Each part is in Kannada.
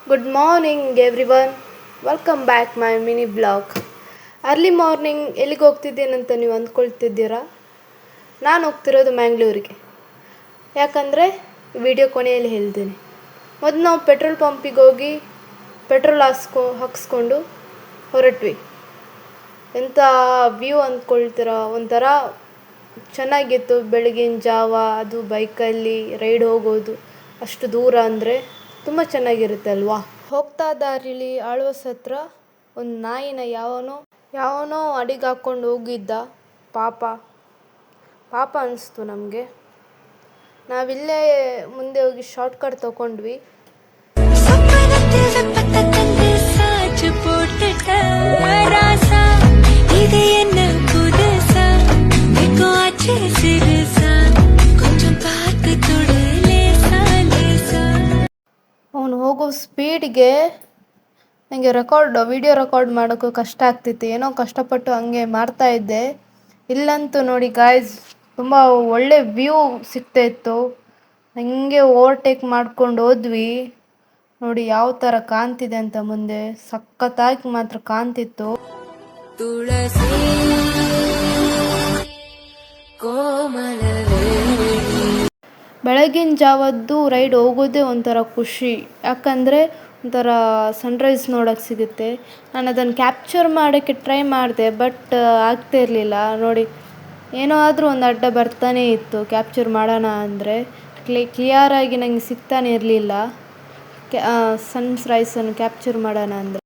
Good morning everyone, welcome back my mini blog. Early morning ಎಲ್ಲಿಗೆ ಹೋಗ್ತಿದ್ದೇನಂತ ನೀವು ಅಂದ್ಕೊಳ್ತಿದ್ದೀರಾ? ನಾನು ಹೋಗ್ತಿರೋದು ಮ್ಯಾಂಗ್ಳೂರಿಗೆ. ಯಾಕಂದರೆ ವಿಡಿಯೋ ಕೊನೆಯಲ್ಲಿ ಹೇಳ್ತೀನಿ. ಮೊದಲು ನಾವು ಪೆಟ್ರೋಲ್ ಪಂಪಿಗೆ ಹೋಗಿ ಪೆಟ್ರೋಲ್ ಹಾಕ್ಸ್ಕೊಂಡು ಹೊರಟ್ವಿ. ಎಂಥ ವ್ಯೂ ಅಂದ್ಕೊಳ್ತೀರಾ, ಒಂಥರ ಚೆನ್ನಾಗಿತ್ತು. ಬೆಳಗಿನ ಜಾವ ಅದು ಬೈಕಲ್ಲಿ ರೈಡ್ ಹೋಗೋದು ಅಷ್ಟು ದೂರ ಅಂದರೆ ತುಂಬ ಚೆನ್ನಾಗಿರುತ್ತೆ ಅಲ್ವಾ. ಹೋಗ್ತಾ ದಾರಿಲಿ ಆಳ್ವಾಸ್ ಹತ್ರ ಒಂದು ನಾಯಿನ ಯಾವನೋ ಅಡಿಗೆ ಹಾಕ್ಕೊಂಡು ಹೋಗಿದ್ದ. ಪಾಪ ಅನಿಸ್ತು ನಮಗೆ. ನಾವಿಲ್ಲೇ ಮುಂದೆ ಹೋಗಿ ಶಾರ್ಟ್ಕಟ್ ತೊಗೊಂಡ್ವಿ. ಅವನು ಹೋಗೋ ಸ್ಪೀಡ್ಗೆ ನನಗೆ ವಿಡಿಯೋ ರೆಕಾರ್ಡ್ ಮಾಡೋಕ್ಕೂ ಕಷ್ಟ ಆಗ್ತಿತ್ತು. ಏನೋ ಕಷ್ಟಪಟ್ಟು ಹಂಗೆ ಮಾಡ್ತಾಯಿದ್ದೆ. ಇಲ್ಲಂತೂ ನೋಡಿ ಗಾಯ್ಸ್, ತುಂಬ ಒಳ್ಳೆ ವ್ಯೂ ಸಿಗ್ತಾಯಿತ್ತು. ಹಂಗೆ ಓವರ್ಟೇಕ್ ಮಾಡ್ಕೊಂಡು ಹೋದ್ವಿ. ನೋಡಿ ಯಾವ ಥರ ಕಾಣ್ತಿದೆ ಅಂತ ಮುಂದೆ, ಸಖತ್ತಾಗಿ ಮಾತ್ರ ಕಾಣ್ತಿತ್ತು. ಬೆಳಗಿನ ಜಾವದ್ದು ರೈಡ್ ಹೋಗೋದೇ ಒಂಥರ ಖುಷಿ. ಯಾಕಂದರೆ ಒಂಥರ ಸನ್ರೈಸ್ ನೋಡೋಕ್ಕೆ ಸಿಗುತ್ತೆ. ನಾನು ಅದನ್ನು ಕ್ಯಾಪ್ಚರ್ ಮಾಡೋಕ್ಕೆ ಟ್ರೈ ಮಾಡಿದೆ, ಬಟ್ ಆಗ್ತಾ ಇರಲಿಲ್ಲ. ನೋಡಿ, ಏನೋ ಆದರೂ ಒಂದು ಅಡ್ಡ ಬರ್ತಾನೇ ಇತ್ತು. ಕ್ಯಾಪ್ಚರ್ ಮಾಡೋಣ ಅಂದರೆ ಕ್ಲಿಯರಾಗಿ ನನಗೆ ಸಿಗ್ತಾನೆ ಇರಲಿಲ್ಲ. ಸನ್ರೈಸನ್ನು ಕ್ಯಾಪ್ಚರ್ ಮಾಡೋಣ ಅಂದರೆ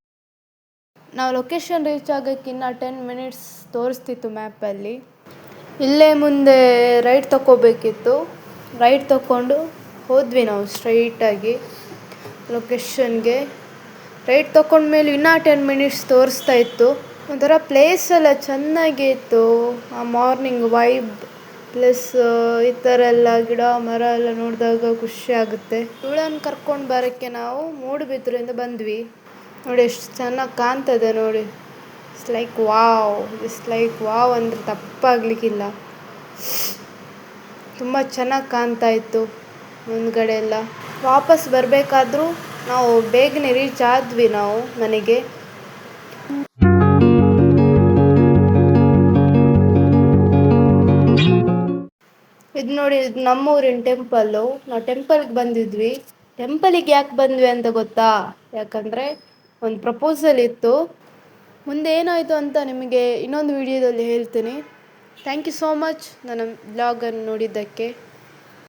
ನಾವು ಲೊಕೇಶನ್ ರೀಚ್ ಆಗೋಕ್ಕಿನ್ನ 10 ಮಿನಿಟ್ಸ್ ತೋರಿಸ್ತಿತ್ತು ಮ್ಯಾಪಲ್ಲಿ. ಇಲ್ಲೇ ಮುಂದೆ ರೈಡ್ ತೊಗೋಬೇಕಿತ್ತು. ರೈಡ್ ತೊಗೊಂಡು ಹೋದ್ವಿ ನಾವು ಸ್ಟ್ರೈಟಾಗಿ ಲೊಕೇಶನ್ಗೆ. ರೈಡ್ ತೊಗೊಂಡ್ಮೇಲೆ ಇನ್ನೂ 10 ಮಿನಿಟ್ಸ್ ತೋರಿಸ್ತಾ ಇತ್ತು. ಒಂಥರ ಪ್ಲೇಸ್ ಎಲ್ಲ ಚೆನ್ನಾಗೇ ಇತ್ತು. ಆ ಮಾರ್ನಿಂಗ್ ವೈಬ್ ಪ್ಲಸ್ ಈ ಥರ ಎಲ್ಲ ಗಿಡ ಮರ ಎಲ್ಲ ನೋಡಿದಾಗ ಖುಷಿ ಆಗುತ್ತೆ. ಇವಳನ್ನು ಕರ್ಕೊಂಡು ಬರೋಕ್ಕೆ ನಾವು ಮೂಡುಬಿದ್ರೆಯಿಂದ ಬಂದ್ವಿ. ನೋಡಿ ಎಷ್ಟು ಚೆನ್ನಾಗಿ ಕಾಣ್ತದೆ ನೋಡಿ. ಇಟ್ಸ್ ಲೈಕ್ ವಾವ್ ಅಂದರೆ ತಪ್ಪಾಗಲಿಕ್ಕಿಲ್ಲ. ತುಂಬ ಚೆನ್ನಾಗಿ ಕಾಣ್ತಾ ಇತ್ತು ಮುಂದ್ಗಡೆ ಎಲ್ಲ. ವಾಪಸ್ ಬರಬೇಕಾದ್ರೂ ನಾವು ಬೇಗನೆ ರೀಚ್ ಆದ್ವಿ ನಾವು ಮನೆಗೆ. ಇದು ನೋಡಿ, ಇದು ನಮ್ಮೂರಿನ ಟೆಂಪಲ್ಲು. ನಾವು ಟೆಂಪಲ್ಗೆ ಬಂದಿದ್ವಿ. ಟೆಂಪಲಿಗೆ ಯಾಕೆ ಬಂದ್ವಿ ಅಂತ ಗೊತ್ತಾ? ಯಾಕಂದರೆ ಒಂದು ಪ್ರಪೋಸಲ್ ಇತ್ತು. ಮುಂದೆ ಏನಾಯಿತು ಅಂತ ನಿಮಗೆ ಇನ್ನೊಂದು ವಿಡಿಯೋದಲ್ಲಿ ಹೇಳ್ತೀನಿ. ಥ್ಯಾಂಕ್ ಯು ಸೋ ಮಚ್ ನನ್ನ ಬ್ಲಾಗನ್ನು ನೋಡಿದ್ದಕ್ಕೆ.